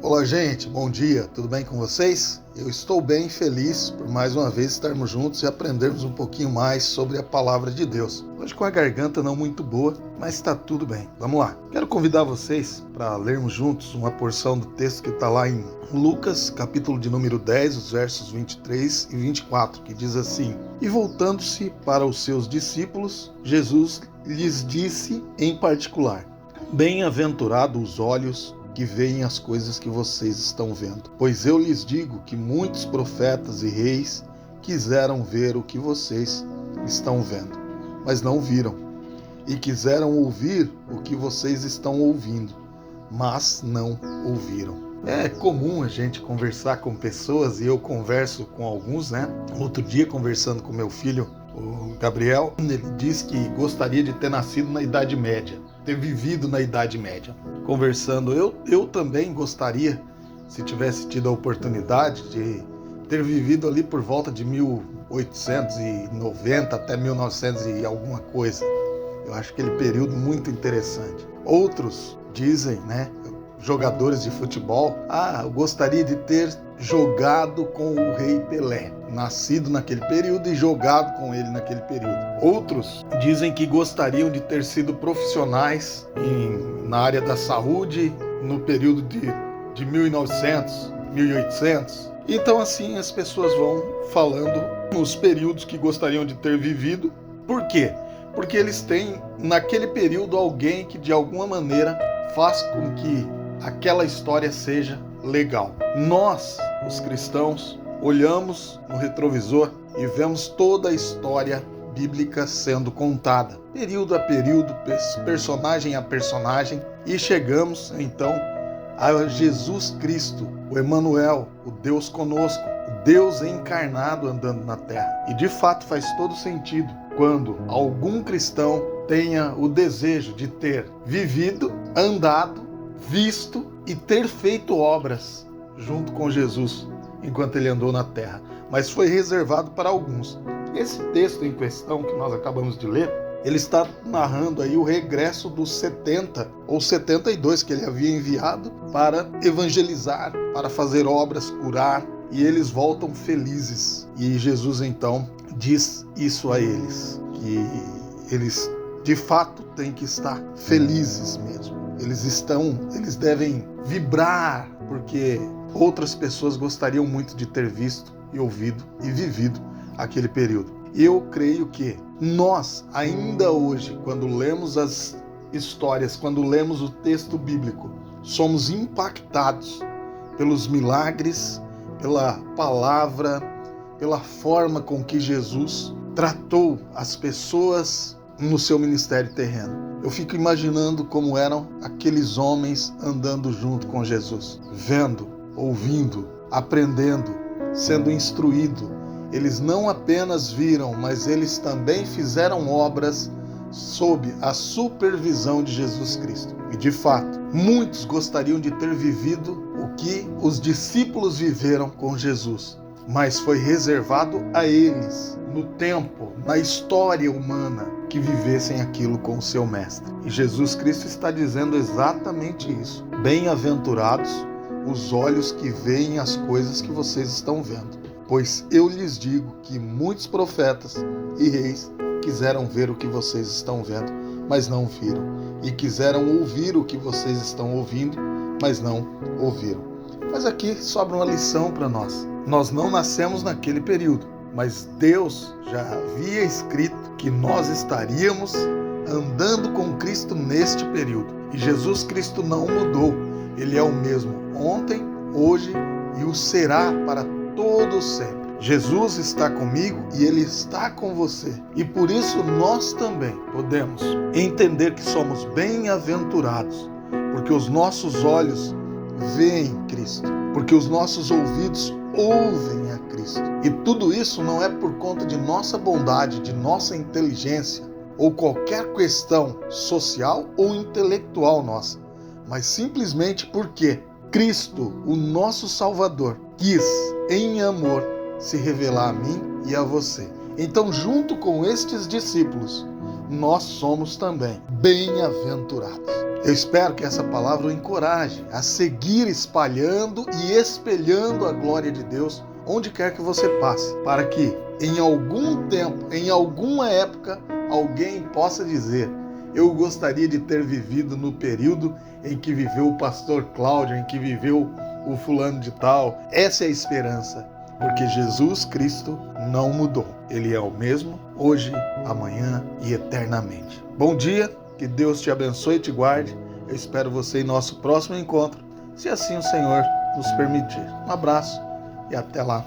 Olá, gente, bom dia, tudo bem com vocês? Eu estou bem feliz por mais uma vez estarmos juntos e aprendermos um pouquinho mais sobre a palavra de Deus. Hoje com a garganta não muito boa, mas está tudo bem. Vamos lá. Quero convidar vocês para lermos juntos uma porção do texto que está lá em Lucas, capítulo de número 10, os versos 23 e 24, que diz assim: E voltando-se para os seus discípulos, Jesus lhes disse em particular: Bem-aventurados os olhos que veem as coisas que vocês estão vendo. Pois eu lhes digo que muitos profetas e reis quiseram ver o que vocês estão vendo, mas não viram. E quiseram ouvir o que vocês estão ouvindo, mas não ouviram. É comum a gente conversar com pessoas, e eu converso com alguns, né? Outro dia, conversando com meu filho, o Gabriel, ele disse que gostaria de ter nascido na Idade Média, ter vivido na Idade Média. Conversando, eu também gostaria, se tivesse tido a oportunidade, de ter vivido ali por volta de 1890 até 1900 e alguma coisa. Eu acho aquele período muito interessante. Outros dizem, né, jogadores de futebol, eu gostaria de ter jogado com o Rei Pelé, nascido naquele período e jogado com ele naquele período. Outros dizem que gostariam de ter sido profissionais na área da saúde no período de 1900, 1800. Então assim as pessoas vão falando os períodos que gostariam de ter vivido. Por quê? Porque eles têm naquele período alguém que de alguma maneira faz com que aquela história seja legal. Nós, os cristãos, olhamos no retrovisor e vemos toda a história bíblica sendo contada, período a período, personagem a personagem, e chegamos então a Jesus Cristo, o Emanuel, o Deus conosco, o Deus encarnado andando na terra. E de fato faz todo sentido quando algum cristão tenha o desejo de ter vivido, andado, visto e ter feito obras junto com Jesus enquanto ele andou na terra, mas foi reservado para alguns. Esse texto em questão que nós acabamos de ler, ele está narrando aí o regresso dos 70 ou 72 que ele havia enviado para evangelizar, para fazer obras, curar, e eles voltam felizes. E Jesus então diz isso a eles, que eles de fato têm que estar felizes mesmo. Eles devem vibrar, porque outras pessoas gostariam muito de ter visto e ouvido e vivido aquele período. Eu creio que nós, ainda hoje, quando lemos as histórias, quando lemos o texto bíblico, somos impactados pelos milagres, pela palavra, pela forma com que Jesus tratou as pessoas no seu ministério terreno. Eu fico imaginando como eram aqueles homens andando junto com Jesus, vendo, ouvindo, aprendendo, sendo instruído. Eles não apenas viram, mas eles também fizeram obras sob a supervisão de Jesus Cristo. E de fato, muitos gostariam de ter vivido o que os discípulos viveram com Jesus, mas foi reservado a eles, no tempo, na história humana, que vivessem aquilo com o seu mestre. E Jesus Cristo está dizendo exatamente isso. Bem-aventurados os olhos que veem as coisas que vocês estão vendo. Pois eu lhes digo que muitos profetas e reis quiseram ver o que vocês estão vendo, mas não viram. E quiseram ouvir o que vocês estão ouvindo, mas não ouviram. Mas aqui sobra uma lição para nós. Nós não nascemos naquele período, mas Deus já havia escrito que nós estaríamos andando com Cristo neste período. E Jesus Cristo não mudou. Ele é o mesmo ontem, hoje e o será para todo sempre. Jesus está comigo e Ele está com você. E por isso nós também podemos entender que somos bem-aventurados, porque os nossos olhos veem Cristo, porque os nossos ouvidos ouvem a Cristo. E tudo isso não é por conta de nossa bondade, de nossa inteligência, ou qualquer questão social ou intelectual nossa, mas simplesmente porque Cristo, o nosso Salvador, quis, em amor, se revelar a mim e a você. Então, junto com estes discípulos, nós somos também bem-aventurados. Eu espero que essa palavra o encoraje a seguir espalhando e espelhando a glória de Deus onde quer que você passe, para que em algum tempo, em alguma época, alguém possa dizer: eu gostaria de ter vivido no período em que viveu o pastor Cláudio, em que viveu o fulano de tal. Essa é a esperança, porque Jesus Cristo não mudou. Ele é o mesmo hoje, amanhã e eternamente. Bom dia, que Deus te abençoe e te guarde. Eu espero você em nosso próximo encontro, se assim o Senhor nos permitir. Um abraço e até lá.